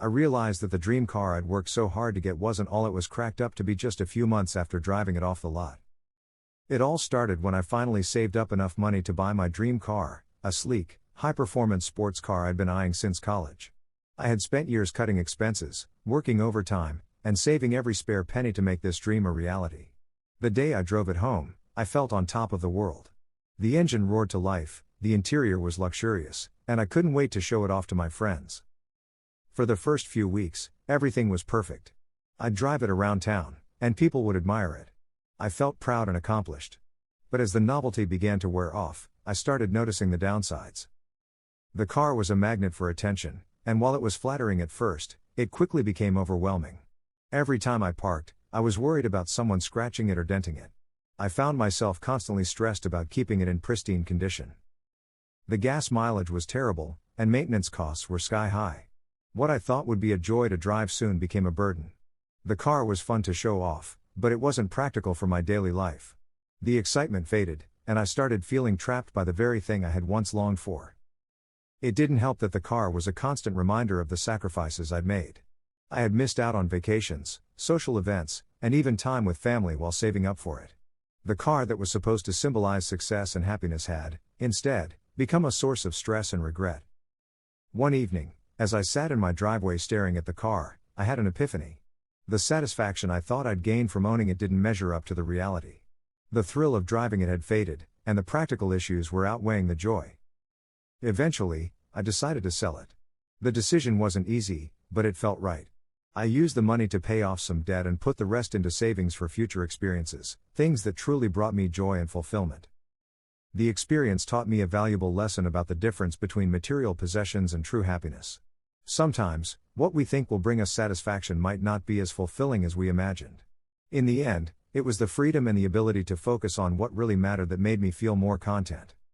I realized that the dream car I'd worked so hard to get wasn't all it was cracked up to be just a few months after driving it off the lot. It all started when I finally saved up enough money to buy my dream car, a sleek, high-performance sports car I'd been eyeing since college. I had spent years cutting expenses, working overtime, and saving every spare penny to make this dream a reality. The day I drove it home, I felt on top of the world. The engine roared to life, the interior was luxurious, and I couldn't wait to show it off to my friends. For the first few weeks, everything was perfect. I'd drive it around town, and people would admire it. I felt proud and accomplished. But as the novelty began to wear off, I started noticing the downsides. The car was a magnet for attention, and while it was flattering at first, it quickly became overwhelming. Every time I parked, I was worried about someone scratching it or denting it. I found myself constantly stressed about keeping it in pristine condition. The gas mileage was terrible, and maintenance costs were sky high. What I thought would be a joy to drive soon became a burden. The car was fun to show off, but it wasn't practical for my daily life. The excitement faded, and I started feeling trapped by the very thing I had once longed for. It didn't help that the car was a constant reminder of the sacrifices I'd made. I had missed out on vacations, social events, and even time with family while saving up for it. The car that was supposed to symbolize success and happiness had, instead, become a source of stress and regret. One evening, as I sat in my driveway staring at the car, I had an epiphany. The satisfaction I thought I'd gained from owning it didn't measure up to the reality. The thrill of driving it had faded, and the practical issues were outweighing the joy. Eventually, I decided to sell it. The decision wasn't easy, but it felt right. I used the money to pay off some debt and put the rest into savings for future experiences, things that truly brought me joy and fulfillment. The experience taught me a valuable lesson about the difference between material possessions and true happiness. Sometimes, what we think will bring us satisfaction might not be as fulfilling as we imagined. In the end, it was the freedom and the ability to focus on what really mattered that made me feel more content.